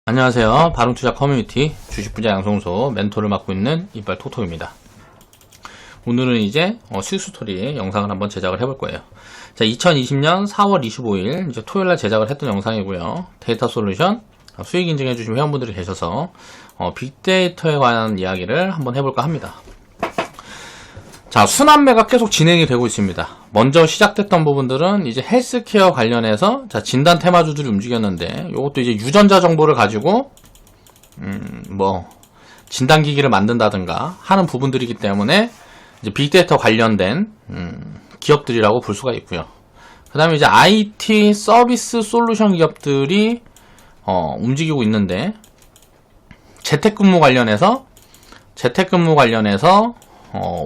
안녕하세요. 바른투자 커뮤니티 주식부자 양성소 멘토를 맡고 있는 이빨 토토입니다. 오늘은 이제 수익 스토리 영상을 한번 제작을 해볼 거예요. 자, 2020년 4월 25일 이제 토요일날 제작을 했던 영상이고요. 데이터 솔루션 수익 인증해 주신 회원분들이 계셔서 빅데이터에 관한 이야기를 한번 해볼까 합니다. 자, 순환매가 계속 진행이 되고 있습니다. 먼저 시작됐던 부분들은 이제 헬스케어 관련해서 자, 진단 테마주들이 움직였는데 요것도 이제 유전자 정보를 가지고 진단기기를 만든다든가 하는 부분들이기 때문에 이제 빅데이터 관련된 기업들이라고 볼 수가 있고요. 그 다음에 이제 IT 서비스 솔루션 기업들이 움직이고 있는데 재택근무 관련해서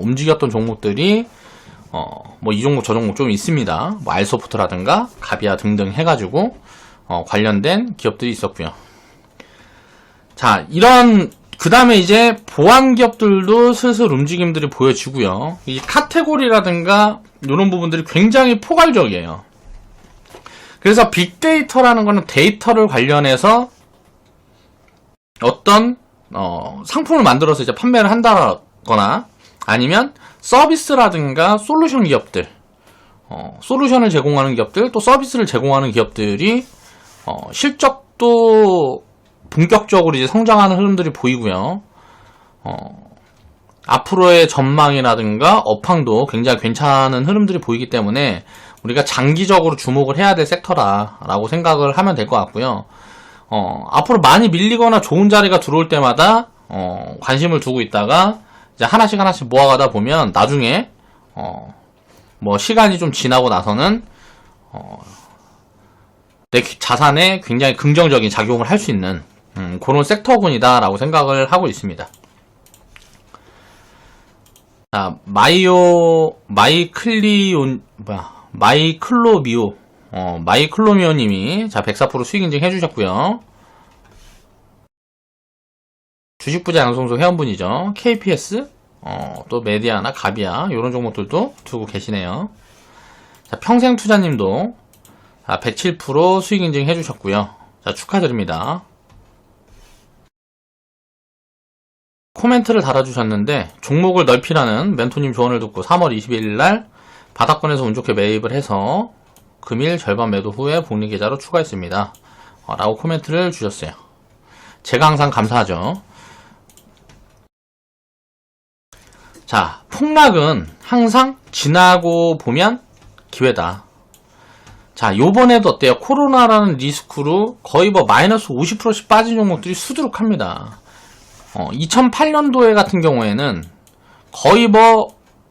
움직였던 종목들이 이 종목 저 종목 좀 있습니다. 알소프트라든가 가비아 등등 해가지고 관련된 기업들이 있었고요. 자, 그 다음에 이제 보안 기업들도 슬슬 움직임들이 보여지고요. 이 카테고리라든가 이런 부분들이 굉장히 포괄적이에요. 그래서 빅데이터라는 거는 데이터를 관련해서 어떤 상품을 만들어서 이제 판매를 한다거나 아니면 서비스라든가 솔루션 기업들, 솔루션을 제공하는 기업들, 또 서비스를 제공하는 기업들이 실적도 본격적으로 이제 성장하는 흐름들이 보이고요. 앞으로의 전망이라든가 업황도 굉장히 괜찮은 흐름들이 보이기 때문에 우리가 장기적으로 주목을 해야 될 섹터라고 생각을 하면 될 것 같고요. 앞으로 많이 밀리거나 좋은 자리가 들어올 때마다 관심을 두고 있다가 이제 하나씩 모아가다 보면 나중에 시간이 좀 지나고 나서는 내 자산에 굉장히 긍정적인 작용을 할 수 있는 그런 섹터군이다라고 생각을 하고 있습니다. 자, 마이클로미오님이 자 104% 수익 인증 해주셨고요. 주식부자 양성소 회원분이죠. KPS, 또 메디아나 가비아 이런 종목들도 두고 계시네요. 자, 평생투자님도 107% 수익 인증 해주셨고요. 자, 축하드립니다. 코멘트를 달아주셨는데 종목을 넓히라는 멘토님 조언을 듣고 3월 21일날 바닥권에서 운 좋게 매입을 해서 금일 절반 매도 후에 복리 계좌로 추가했습니다. 라고 코멘트를 주셨어요. 제가 항상 감사하죠. 자, 폭락은 항상 지나고 보면 기회다. 자, 요번에도 어때요? 코로나라는 리스크로 거의 마이너스 50%씩 빠진 종목들이 수두룩합니다. 2008년도에 같은 경우에는 거의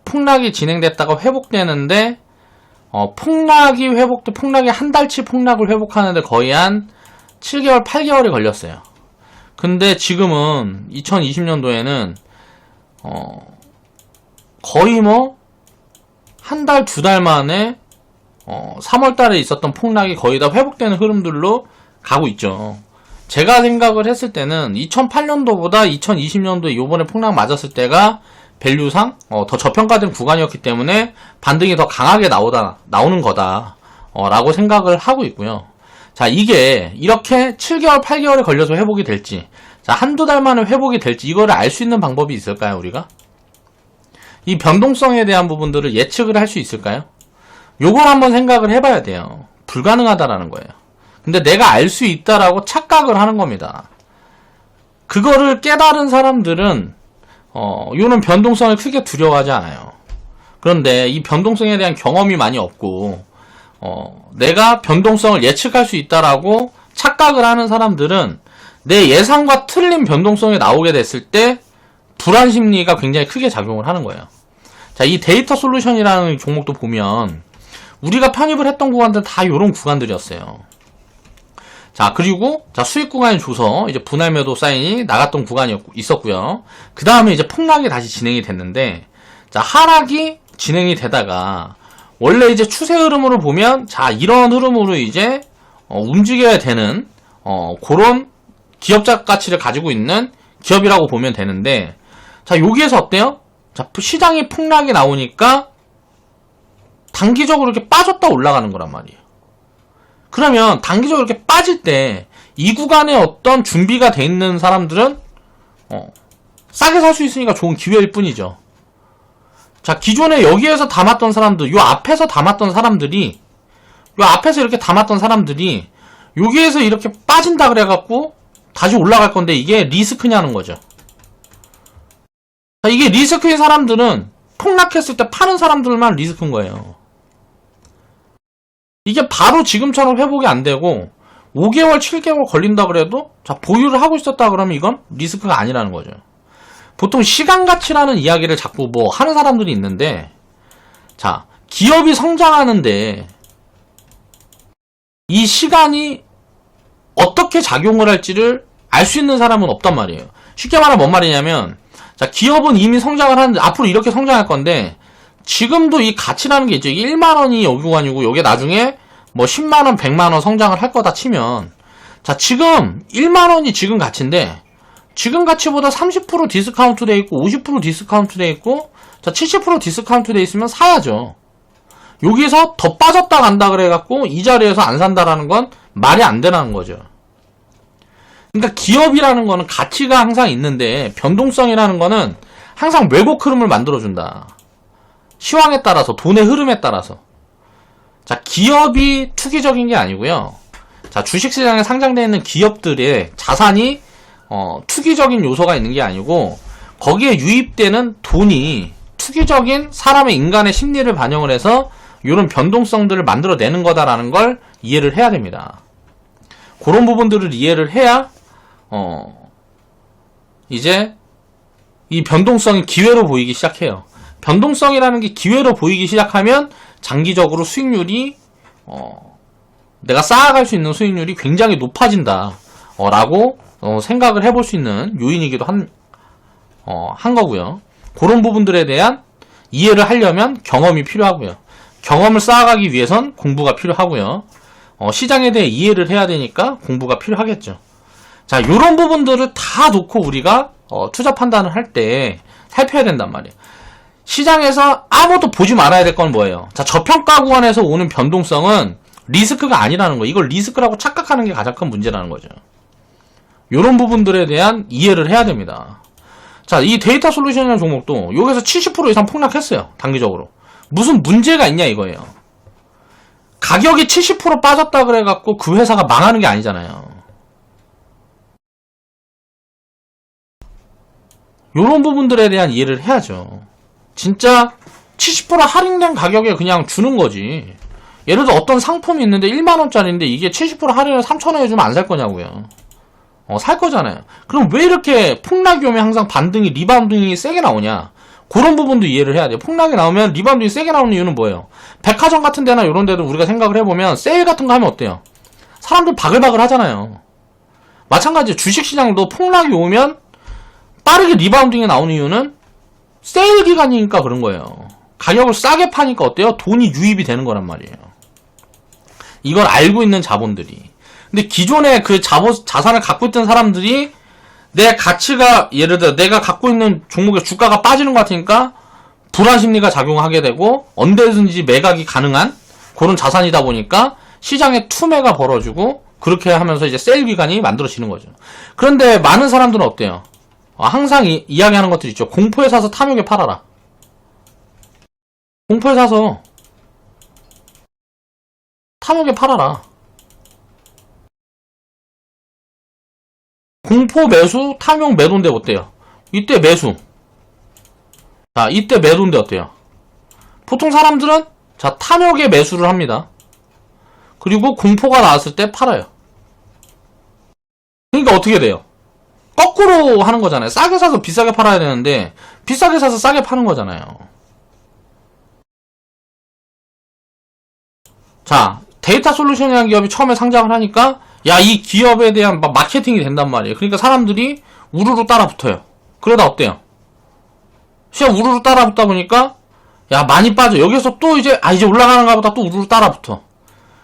폭락이 진행됐다가 회복되는데 폭락이 한 달치 폭락을 회복하는데 거의 한 7개월, 8개월이 걸렸어요. 근데 지금은 2020년도에는 거의 한 달, 두 달 만에 3월 달에 있었던 폭락이 거의 다 회복되는 흐름들로 가고 있죠. 제가 생각을 했을 때는 2008년도보다 2020년도에 요번에 폭락 맞았을 때가 밸류상 더 저평가된 구간이었기 때문에 반등이 더 강하게 나오는 거다 라고 생각을 하고 있고요. 자, 이게 이렇게 7개월, 8개월에 걸려서 회복이 될지, 자, 한두 달 만에 회복이 될지 이거를 알 수 있는 방법이 있을까요, 우리가? 이 변동성에 대한 부분들을 예측을 할 수 있을까요? 요걸 한번 생각을 해봐야 돼요. 불가능하다라는 거예요. 근데 내가 알 수 있다라고 착각을 하는 겁니다. 그거를 깨달은 사람들은 요런 변동성을 크게 두려워하지 않아요. 그런데 이 변동성에 대한 경험이 많이 없고 내가 변동성을 예측할 수 있다라고 착각을 하는 사람들은 내 예상과 틀린 변동성이 나오게 됐을 때 불안 심리가 굉장히 크게 작용을 하는 거예요. 자, 이 데이터 솔루션이라는 종목도 보면 우리가 편입을 했던 구간들은 다 이런 구간들이었어요. 자, 그리고 수익 구간이 줘서 이제 분할 매도 사인이 나갔던 구간이 있었고요. 그 다음에 이제 폭락이 다시 진행이 됐는데, 자, 하락이 진행이 되다가 원래 이제 추세 흐름으로 보면 이런 흐름으로 이제 움직여야 되는 그런 기업적 가치를 가지고 있는 기업이라고 보면 되는데, 자, 여기에서 어때요? 자, 시장이 폭락이 나오니까 단기적으로 이렇게 빠졌다 올라가는 거란 말이에요. 그러면 단기적으로 이렇게 빠질 때 이 구간에 어떤 준비가 돼 있는 사람들은 싸게 살 수 있으니까 좋은 기회일 뿐이죠. 자, 기존에 여기에서 담았던 사람들, 요 앞에서 담았던 사람들이, 요 앞에서 이렇게 담았던 사람들이 여기에서 이렇게 빠진다 그래갖고 다시 올라갈 건데 이게 리스크냐는 거죠. 자, 이게 리스크인 사람들은 폭락했을 때 파는 사람들만 리스크인 거예요. 이게 바로 지금처럼 회복이 안 되고 5개월, 7개월 걸린다 그래도 자, 보유를 하고 있었다 그러면 이건 리스크가 아니라는 거죠. 보통 시간 가치라는 이야기를 자꾸 뭐 하는 사람들이 있는데, 자, 기업이 성장하는데 이 시간이 어떻게 작용을 할지를 알 수 있는 사람은 없단 말이에요. 쉽게 말하면 뭔 말이냐면, 자, 기업은 이미 성장을 하는데 앞으로 이렇게 성장할 건데 지금도 이 가치라는 게 있죠. 1만원이 여기고 아니고 여기 나중에 뭐 10만원, 100만원 성장을 할 거다 치면, 자, 지금 1만원이 지금 가치인데 지금 가치보다 30% 디스카운트 돼 있고 50% 디스카운트 돼 있고 자, 70% 디스카운트 돼 있으면 사야죠. 여기서 더 빠졌다 간다 그래갖고 이 자리에서 안 산다라는 건 말이 안 되는 거죠. 그러니까 기업이라는 거는 가치가 항상 있는데 변동성이라는 거는 항상 왜곡 흐름을 만들어준다. 시황에 따라서, 돈의 흐름에 따라서. 자, 기업이 투기적인 게 아니고요. 자, 주식시장에 상장되어 있는 기업들의 자산이 투기적인 요소가 있는 게 아니고 거기에 유입되는 돈이 투기적인 사람의 인간의 심리를 반영을 해서 이런 변동성들을 만들어내는 거다라는 걸 이해를 해야 됩니다. 그런 부분들을 이해를 해야 이제 이 변동성이 기회로 보이기 시작해요. 변동성이라는 게 기회로 보이기 시작하면 장기적으로 수익률이 내가 쌓아갈 수 있는 수익률이 굉장히 높아진다 라고 생각을 해볼 수 있는 요인이기도 한 거고요. 그런 부분들에 대한 이해를 하려면 경험이 필요하고요. 경험을 쌓아가기 위해선 공부가 필요하고요. 시장에 대해 이해를 해야 되니까 공부가 필요하겠죠. 자, 요런 부분들을 다 놓고 우리가 투자 판단을 할 때 살펴야 된단 말이에요. 시장에서 아무것도 보지 말아야 될 건 뭐예요? 자, 저평가 구간에서 오는 변동성은 리스크가 아니라는 거예요. 이걸 리스크라고 착각하는 게 가장 큰 문제라는 거죠. 요런 부분들에 대한 이해를 해야 됩니다. 자, 이 데이터 솔루션이라는 종목도 여기서 70% 이상 폭락했어요. 단기적으로. 무슨 문제가 있냐 이거예요. 가격이 70% 빠졌다 그래갖고 그 회사가 망하는 게 아니잖아요. 요런 부분들에 대한 이해를 해야죠. 진짜 70% 할인된 가격에 그냥 주는 거지. 예를 들어 어떤 상품이 있는데 1만원짜리인데 이게 70% 할인을 3,000원에 주면 안 살 거냐고요. 살 거잖아요. 그럼 왜 이렇게 폭락이 오면 항상 반등이, 리바운딩이 세게 나오냐? 그런 부분도 이해를 해야 돼요. 폭락이 나오면 리바운딩이 세게 나오는 이유는 뭐예요? 백화점 같은 데나 이런 데도 우리가 생각을 해보면 세일 같은 거 하면 어때요? 사람들 바글바글 하잖아요. 마찬가지로 주식시장도 폭락이 오면 빠르게 리바운딩이 나오는 이유는 세일 기간이니까 그런 거예요. 가격을 싸게 파니까 어때요? 돈이 유입이 되는 거란 말이에요. 이걸 알고 있는 자본들이. 근데 기존에 그 자산을 갖고 있던 사람들이 내 가치가, 예를 들어 내가 갖고 있는 종목의 주가가 빠지는 것 같으니까 불안 심리가 작용하게 되고 언제든지 매각이 가능한 그런 자산이다 보니까 시장에 투매가 벌어지고 그렇게 하면서 이제 세일 기간이 만들어지는 거죠. 그런데 많은 사람들은 어때요? 항상 이야기하는 것들 있죠. 공포에 사서 탐욕에 팔아라. 공포에 사서 탐욕에 팔아라. 공포 매수, 탐욕 매도인데 어때요? 이때 매수. 자, 이때 매도인데 어때요? 보통 사람들은 자, 탐욕에 매수를 합니다. 그리고 공포가 나왔을 때 팔아요. 그러니까 어떻게 돼요? 거꾸로 하는 거잖아요. 싸게 사서 비싸게 팔아야 되는데 비싸게 사서 싸게 파는 거잖아요. 자, 데이터 솔루션이라는 기업이 처음에 상장을 하니까 야, 이 기업에 대한 마케팅이 된단 말이에요. 그러니까 사람들이 우르르 따라 붙어요. 그러다 어때요? 시장 우르르 따라 붙다 보니까 야, 많이 빠져. 여기서 또 이제 이제 올라가는가 보다 또 우르르 따라 붙어.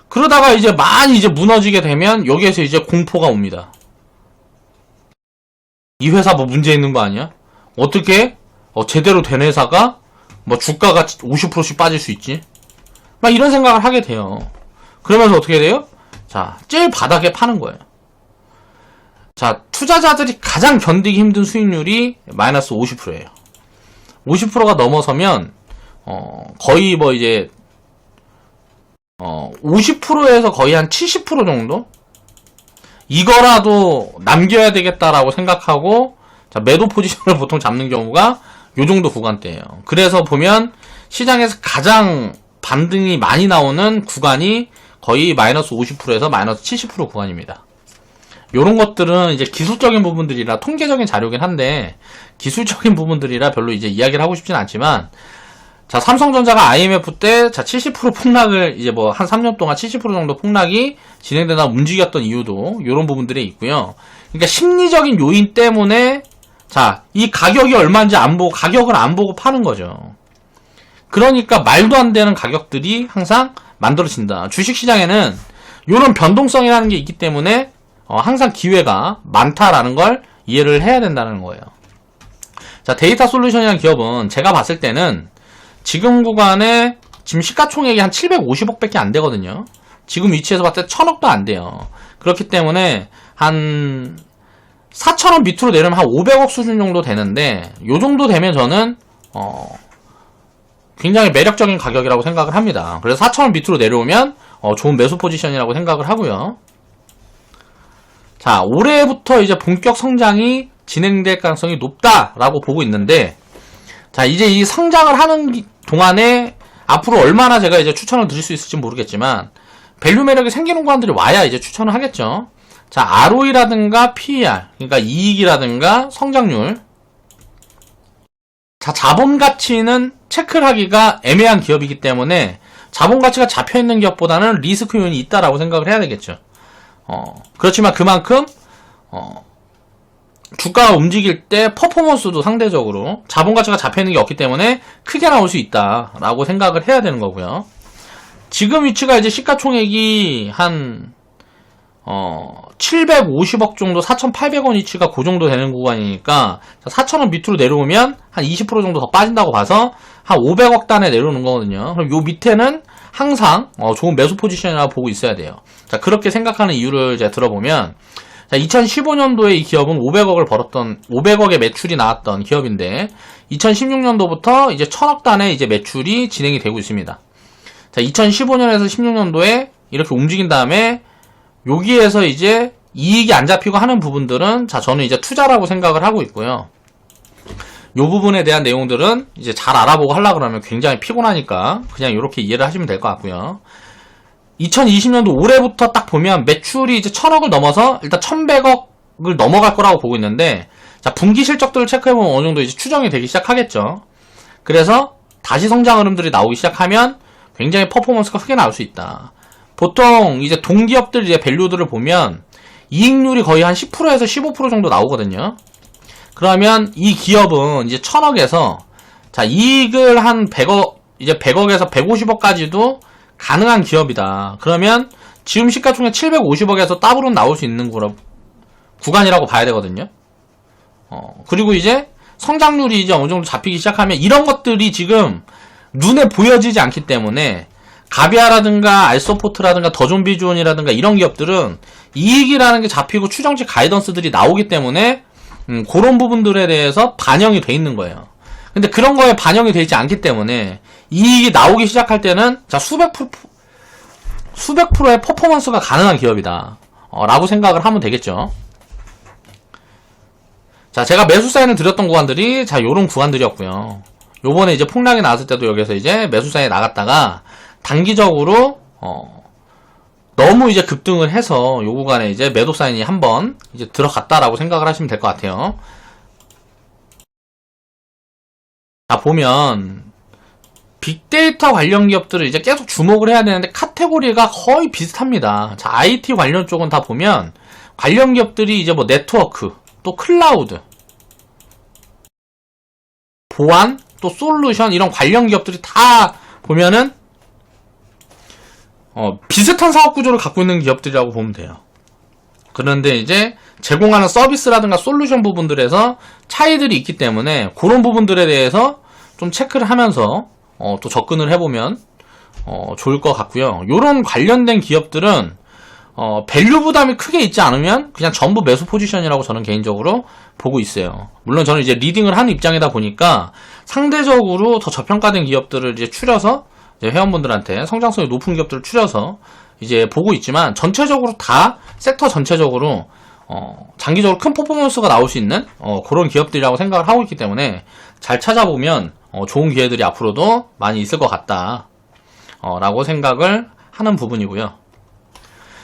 그러다가 이제 많이 이제 무너지게 되면 여기에서 이제 공포가 옵니다. 이 회사 뭐 문제 있는 거 아니야? 어떻게 제대로 된 회사가 뭐 주가가 50%씩 빠질 수 있지? 막 이런 생각을 하게 돼요. 그러면서 어떻게 돼요? 자, 제일 바닥에 파는 거예요. 자, 투자자들이 가장 견디기 힘든 수익률이 마이너스 50%예요. 50%가 넘어서면 거의 뭐 이제 50%에서 거의 한 70% 정도? 이거라도 남겨야 되겠다라고 생각하고 자, 매도 포지션을 보통 잡는 경우가 요 정도 구간대예요. 그래서 보면 시장에서 가장 반등이 많이 나오는 구간이 거의 마이너스 50%에서 마이너스 70% 구간입니다. 요런 것들은 이제 기술적인 부분들이라 통계적인 자료긴 한데 기술적인 부분들이라 별로 이제 이야기를 하고 싶진 않지만 자, 삼성전자가 IMF 때 자, 70% 폭락을 이제 뭐 한 3년 동안 70% 정도 폭락이 진행되다 움직였던 이유도 요런 부분들이 있고요. 그러니까 심리적인 요인 때문에 자, 이 가격이 얼마인지 안 보고 가격을 안 보고 파는 거죠. 그러니까 말도 안 되는 가격들이 항상 만들어진다. 주식시장에는 요런 변동성이라는 게 있기 때문에 항상 기회가 많다라는 걸 이해를 해야 된다는 거예요. 자, 데이터 솔루션이라는 기업은 제가 봤을 때는 지금 구간에 지금 시가총액이 한 750억 밖에 안 되거든요. 지금 위치에서 봤을 때 1000억도 안 돼요. 그렇기 때문에 한 4,000원 밑으로 내려면 한 500억 수준 정도 되는데 요 정도 되면 저는 굉장히 매력적인 가격이라고 생각을 합니다. 그래서 4,000원 밑으로 내려오면 좋은 매수 포지션이라고 생각을 하고요. 자, 올해부터 이제 본격 성장이 진행될 가능성이 높다라고 보고 있는데 자, 이제 이 성장을 하는 동안에 앞으로 얼마나 제가 이제 추천을 드릴 수 있을지 모르겠지만 밸류 매력이 생기는 구간들이 와야 이제 추천을 하겠죠. 자, ROE라든가 PER, 그러니까 이익이라든가 성장률. 자, 자본 가치는 체크를 하기가 애매한 기업이기 때문에 자본 가치가 잡혀 있는 기업보다는 리스크 요인이 있다라고 생각을 해야 되겠죠. 그렇지만 그만큼 주가가 움직일 때 퍼포먼스도 상대적으로 자본 가치가 잡혀 있는 게 없기 때문에 크게 나올 수 있다라고 생각을 해야 되는 거고요. 지금 위치가 이제 시가총액이 한 750억 정도, 4,800원 위치가 그 정도 되는 구간이니까 4,000원 밑으로 내려오면 한 20% 정도 더 빠진다고 봐서 한 500억 단에 내려오는 거거든요. 그럼 요 밑에는 항상 좋은 매수 포지션이라고 보고 있어야 돼요. 자, 그렇게 생각하는 이유를 이제 들어보면 자, 2015년도에 이 기업은 500억의 매출이 나왔던 기업인데 2016년도부터 이제 1000억 단의 이제 매출이 진행이 되고 있습니다. 자, 2015년에서 16년도에 이렇게 움직인 다음에 여기에서 이제 이익이 안 잡히고 하는 부분들은 자, 저는 이제 투자라고 생각을 하고 있고요. 요 부분에 대한 내용들은 이제 잘 알아보고 하려고 그러면 굉장히 피곤하니까 그냥 이렇게 이해를 하시면 될 것 같고요. 2020년도 올해부터 딱 보면 매출이 이제 1000억을 넘어서 일단 1100억을 넘어갈 거라고 보고 있는데 자, 분기 실적들을 체크해보면 어느 정도 이제 추정이 되기 시작하겠죠. 그래서 다시 성장 흐름들이 나오기 시작하면 굉장히 퍼포먼스가 크게 나올 수 있다. 보통 이제 동기업들 이제 밸류들을 보면 이익률이 거의 한 10%에서 15% 정도 나오거든요. 그러면 이 기업은 이제 1000억에서 자, 이익을 한 100억, 이제 100억에서 150억까지도 가능한 기업이다. 그러면 지금 시가총액 750억에서 더블은 나올 수 있는 구간이라고 봐야 되거든요. 그리고 이제 성장률이 이제 어느 정도 잡히기 시작하면 이런 것들이 지금 눈에 보여지지 않기 때문에 가비아라든가 알소포트라든가 더존비주온이라든가 이런 기업들은 이익이라는 게 잡히고 추정치 가이던스들이 나오기 때문에 그런 부분들에 대해서 반영이 돼 있는 거예요. 근데 그런 거에 반영이 되지 않기 때문에 이익이 나오기 시작할 때는 자, 수백 프로의 퍼포먼스가 가능한 기업이다 라고 생각을 하면 되겠죠. 자, 제가 매수 사인을 드렸던 구간들이 자, 요런 구간들이었고요. 요번에 이제 폭락이 나왔을 때도 여기서 이제 매수 사인이 나갔다가 단기적으로 너무 이제 급등을 해서 요 구간에 이제 매도 사인이 한번 이제 들어갔다라고 생각을 하시면 될 것 같아요. 자, 보면 빅데이터 관련 기업들을 이제 계속 주목을 해야 되는데 카테고리가 거의 비슷합니다. 자, IT 관련 쪽은 다 보면 관련 기업들이 이제 뭐 네트워크, 또 클라우드, 보안, 또 솔루션 이런 관련 기업들이 다 보면은 비슷한 사업 구조를 갖고 있는 기업들이라고 보면 돼요. 그런데 이제 제공하는 서비스라든가 솔루션 부분들에서 차이들이 있기 때문에 그런 부분들에 대해서 좀 체크를 하면서 또 접근을 해보면 좋을 것 같고요. 요런 관련된 기업들은 밸류 부담이 크게 있지 않으면 그냥 전부 매수 포지션이라고 저는 개인적으로 보고 있어요. 물론 저는 이제 리딩을 하는 입장이다 보니까 상대적으로 더 저평가된 기업들을 이제 추려서 이제 회원분들한테 성장성이 높은 기업들을 추려서 이제 보고 있지만 전체적으로 다 섹터 전체적으로 장기적으로 큰 퍼포먼스가 나올 수 있는 그런 기업들이라고 생각을 하고 있기 때문에 잘 찾아보면 좋은 기회들이 앞으로도 많이 있을 것 같다 라고 생각을 하는 부분이고요.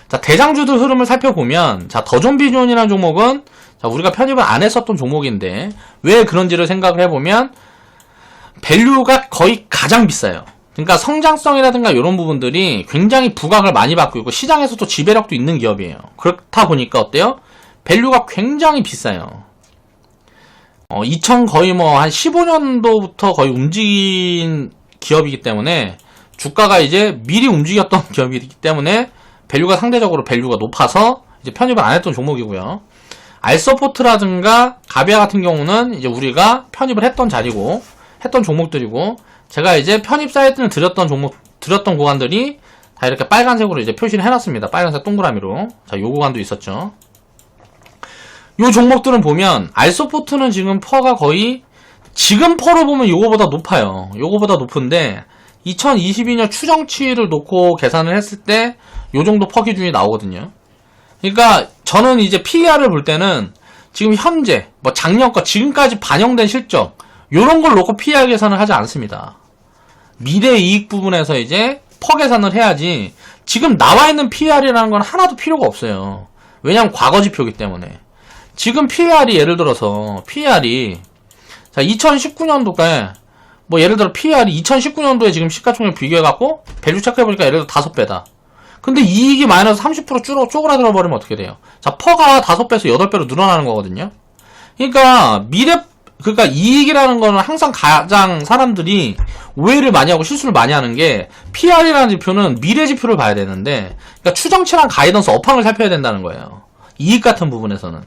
자, 대장주들 흐름을 살펴보면 자, 더존비존이라는 종목은 자, 우리가 편입을 안 했었던 종목인데 왜 그런지를 생각을 해보면 밸류가 거의 가장 비싸요. 그러니까 성장성이라든가 이런 부분들이 굉장히 부각을 많이 받고 있고 시장에서도 지배력도 있는 기업이에요. 그렇다 보니까 어때요? 밸류가 굉장히 비싸요. 2000 거의 뭐 한 15년도부터 거의 움직인 기업이기 때문에 주가가 이제 미리 움직였던 기업이기 때문에 밸류가 상대적으로 밸류가 높아서 이제 편입을 안 했던 종목이고요. 알서포트라든가 가비아 같은 경우는 이제 우리가 편입을 했던 자리고 했던 종목들이고 제가 이제 편입 사이트를 드렸던 구간들이 다 이렇게 빨간색으로 이제 표시를 해놨습니다. 빨간색 동그라미로. 자, 요 구간도 있었죠. 요 종목들은 보면 알서포트는 지금 퍼가 거의 지금 퍼로 보면 요거보다 높아요. 요거보다 높은데 2022년 추정치를 놓고 계산을 했을 때 요 정도 퍼 기준이 나오거든요. 그러니까 저는 이제 PER을 볼 때는 지금 현재 뭐 작년 거 지금까지 반영된 실적 요런 걸 놓고 PER 계산을 하지 않습니다. 미래 이익 부분에서 이제 퍼 계산을 해야지 지금 나와 있는 PER이라는 건 하나도 필요가 없어요. 왜냐면 과거 지표이기 때문에. 지금 PER이 예를 들어서 PER이 자 2019년도에 뭐 예를 들어 PER이 2019년도에 지금 시가총액 비교해갖고 밸류 체크해보니까 예를 들어 5배다. 근데 이익이 마이너스 30% 쪼그라들어 버리면 어떻게 돼요? 자, 퍼가 5배에서 8배로 늘어나는 거거든요. 그러니까 그러니까 이익이라는 거는 항상 가장 사람들이 오해를 많이 하고 실수를 많이 하는 게 PR이라는 지표는 미래 지표를 봐야 되는데 그러니까 추정치랑 가이던스 업황을 살펴야 된다는 거예요. 이익 같은 부분에서는.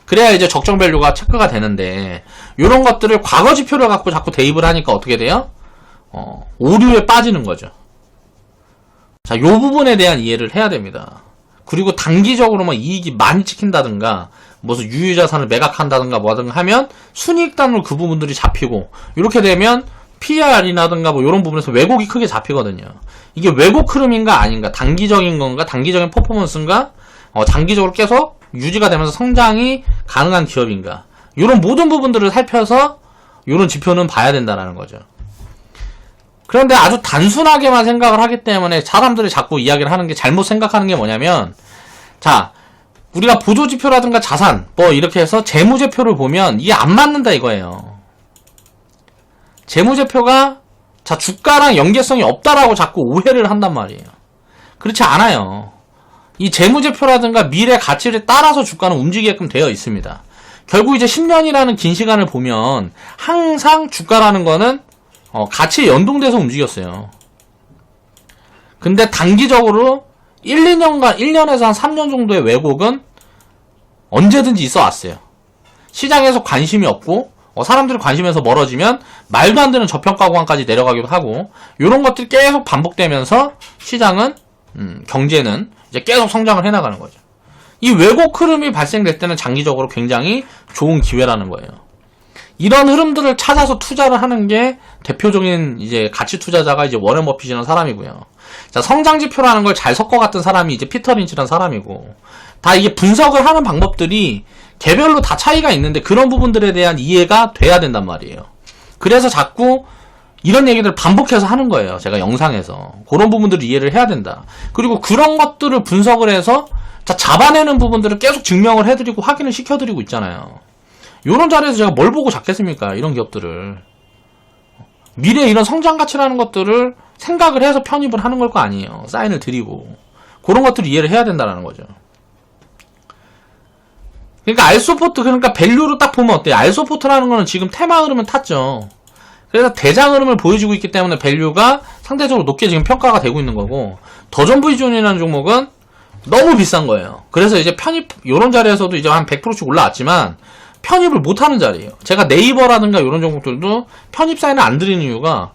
그래야 이제 적정 밸류가 체크가 되는데 이런 것들을 과거 지표를 갖고 자꾸 대입을 하니까 어떻게 돼요? 오류에 빠지는 거죠. 자, 요 부분에 대한 이해를 해야 됩니다. 그리고 단기적으로 뭐 이익이 많이 찍힌다든가 무슨 유유자산을 매각한다든가 뭐든가 하면 순이익단으로 그 부분들이 잡히고 이렇게 되면 PR이라든가 뭐 이런 부분에서 왜곡이 크게 잡히거든요. 이게 왜곡 흐름인가 아닌가, 단기적인 건가, 단기적인 퍼포먼스인가, 장기적으로 계속 유지가 되면서 성장이 가능한 기업인가, 이런 모든 부분들을 살펴서 이런 지표는 봐야 된다는 거죠. 그런데 아주 단순하게만 생각을 하기 때문에 사람들이 자꾸 이야기를 하는 게 잘못 생각하는 게 뭐냐면 자, 우리가 보조지표라든가 자산 뭐 이렇게 해서 재무제표를 보면 이게 안 맞는다 이거예요. 재무제표가 자 주가랑 연계성이 없다라고 자꾸 오해를 한단 말이에요. 그렇지 않아요. 이 재무제표라든가 미래 가치를 따라서 주가는 움직이게끔 되어 있습니다. 결국 이제 10년이라는 긴 시간을 보면 항상 주가라는 거는 가치에 연동돼서 움직였어요. 근데 단기적으로 1-2년간, 1년에서 한 3년 정도의 왜곡은 언제든지 있어 왔어요. 시장에서 관심이 없고, 사람들이 관심에서 멀어지면 말도 안 되는 저평가 구간까지 내려가기도 하고, 요런 것들이 계속 반복되면서 시장은, 경제는 이제 계속 성장을 해나가는 거죠. 이 왜곡 흐름이 발생될 때는 장기적으로 굉장히 좋은 기회라는 거예요. 이런 흐름들을 찾아서 투자를 하는 게 대표적인 이제 가치 투자자가 이제 워렌 버핏이라는 사람이고요. 자, 성장 지표라는 걸 잘 섞어갔던 사람이 이제 피터 린치라는 사람이고, 다 이게 분석을 하는 방법들이 개별로 다 차이가 있는데 그런 부분들에 대한 이해가 돼야 된단 말이에요. 그래서 자꾸 이런 얘기를 반복해서 하는 거예요. 제가 영상에서. 그런 부분들을 이해를 해야 된다. 그리고 그런 것들을 분석을 해서 자, 잡아내는 부분들을 계속 증명을 해드리고 확인을 시켜드리고 있잖아요. 이런 자리에서 제가 뭘 보고 잡겠습니까? 이런 기업들을. 미래 이런 성장 가치라는 것들을 생각을 해서 편입을 하는 걸 거 아니에요. 사인을 드리고. 그런 것들을 이해를 해야 된다는 거죠. 그러니까 알소포트, 그러니까 밸류로 딱 보면 어때요? 알소포트라는 거는 지금 테마 흐름은 탔죠. 그래서 대장 흐름을 보여주고 있기 때문에 밸류가 상대적으로 높게 지금 평가가 되고 있는 거고, 더존브이존이라는 종목은 너무 비싼 거예요. 그래서 이제 편입, 요런 자리에서도 이제 한 100%씩 올라왔지만, 편입을 못하는 자리예요. 제가 네이버라든가 이런 종목들도 편입 사인을 안 드리는 이유가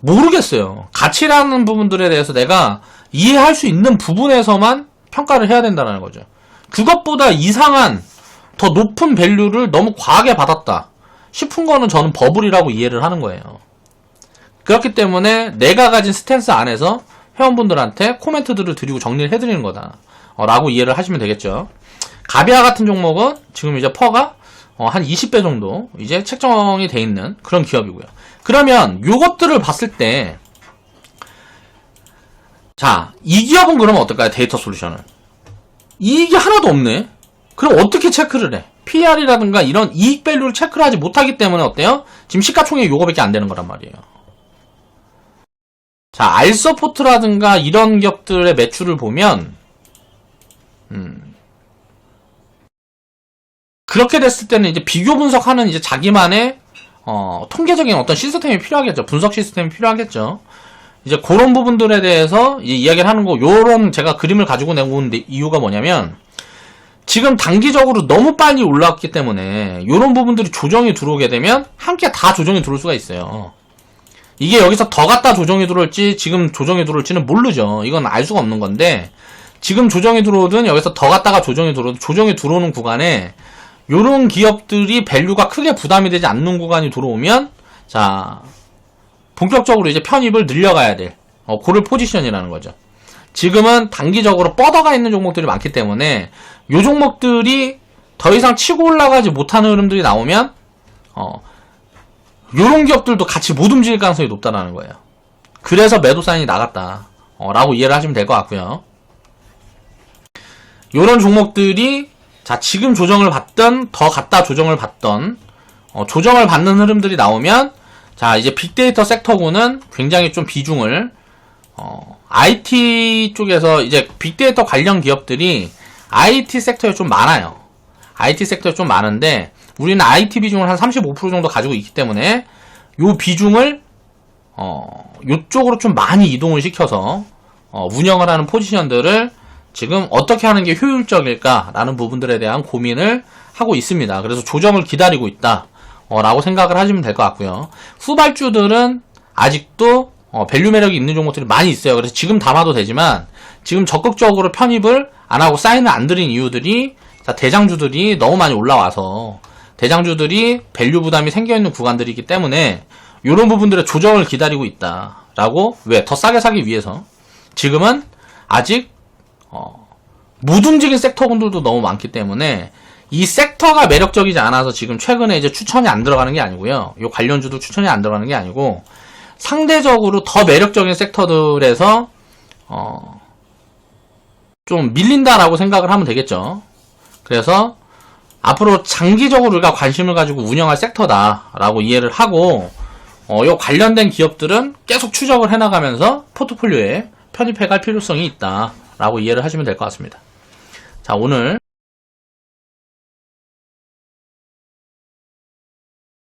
모르겠어요. 가치라는 부분들에 대해서 내가 이해할 수 있는 부분에서만 평가를 해야 된다는 거죠. 그것보다 이상한 더 높은 밸류를 너무 과하게 받았다 싶은 거는 저는 버블이라고 이해를 하는 거예요. 그렇기 때문에 내가 가진 스탠스 안에서 회원분들한테 코멘트들을 드리고 정리를 해드리는 거다 라고 이해를 하시면 되겠죠. 가비아 같은 종목은 지금 이제 퍼가 한 20배 정도 이제 책정이 돼 있는 그런 기업이고요. 그러면 요것들을 봤을 때 자, 이 기업은 그러면 어떨까요? 데이터 솔루션은 이익이 하나도 없네. 그럼 어떻게 체크를 해? PR이라든가 이런 이익 밸류를 체크를 하지 못하기 때문에 어때요? 지금 시가총액이 요거밖에 안 되는 거란 말이에요. 자, 알서포트라든가 이런 기업들의 매출을 보면 그렇게 됐을 때는 이제 비교 분석하는 이제 자기만의 통계적인 어떤 시스템이 필요하겠죠. 분석 시스템이 필요하겠죠. 이제 그런 부분들에 대해서 이야기를 하는 거, 요런 제가 그림을 가지고 내고 온 이유가 뭐냐면 지금 단기적으로 너무 빨리 올라왔기 때문에 요런 부분들이 조정이 들어오게 되면 함께 다 조정이 들어올 수가 있어요. 이게 여기서 더 갔다 조정이 들어올지 지금 조정이 들어올지는 모르죠. 이건 알 수가 없는 건데 지금 조정이 들어오든 여기서 더 갔다가 조정이 들어오든 조정이 들어오는 구간에 요런 기업들이 밸류가 크게 부담이 되지 않는 구간이 들어오면 자 본격적으로 이제 편입을 늘려가야 될 고를 포지션이라는 거죠. 지금은 단기적으로 뻗어가 있는 종목들이 많기 때문에 요 종목들이 더 이상 치고 올라가지 못하는 흐름들이 나오면 요런 기업들도 같이 못 움직일 가능성이 높다는 거예요. 그래서 매도 사인이 나갔다 라고 이해를 하시면 될 것 같고요. 요런 종목들이 자 지금 조정을 받던 더 갔다 조정을 받던 조정을 받는 흐름들이 나오면 자 이제 빅데이터 섹터군은 굉장히 좀 비중을 IT 쪽에서 이제 빅데이터 관련 기업들이 IT 섹터에 좀 많아요. IT 섹터에 좀 많은데 우리는 IT 비중을 한 35% 정도 가지고 있기 때문에 요 비중을 요쪽으로 좀 많이 이동을 시켜서 운영을 하는 포지션들을 지금 어떻게 하는 게 효율적일까라는 부분들에 대한 고민을 하고 있습니다. 그래서 조정을 기다리고 있다 라고 생각을 하시면 될 것 같고요. 후발주들은 아직도 밸류 매력이 있는 종목들이 많이 있어요. 그래서 지금 담아도 되지만 지금 적극적으로 편입을 안 하고 사인을 안 드린 이유들이 자, 대장주들이 너무 많이 올라와서 대장주들이 밸류 부담이 생겨있는 구간들이기 때문에 이런 부분들의 조정을 기다리고 있다라고 왜? 더 싸게 사기 위해서 지금은 아직 못 움직인 섹터군들도 너무 많기 때문에 이 섹터가 매력적이지 않아서 지금 최근에 이제 추천이 안 들어가는 게 아니고요. 이 관련주도 추천이 안 들어가는 게 아니고 상대적으로 더 매력적인 섹터들에서 좀 밀린다라고 생각을 하면 되겠죠. 그래서 앞으로 장기적으로 우리가 관심을 가지고 운영할 섹터다라고 이해를 하고 요 관련된 기업들은 계속 추적을 해나가면서 포트폴리오에 편입해갈 필요성이 있다라고 이해를 하시면 될 것 같습니다. 자, 오늘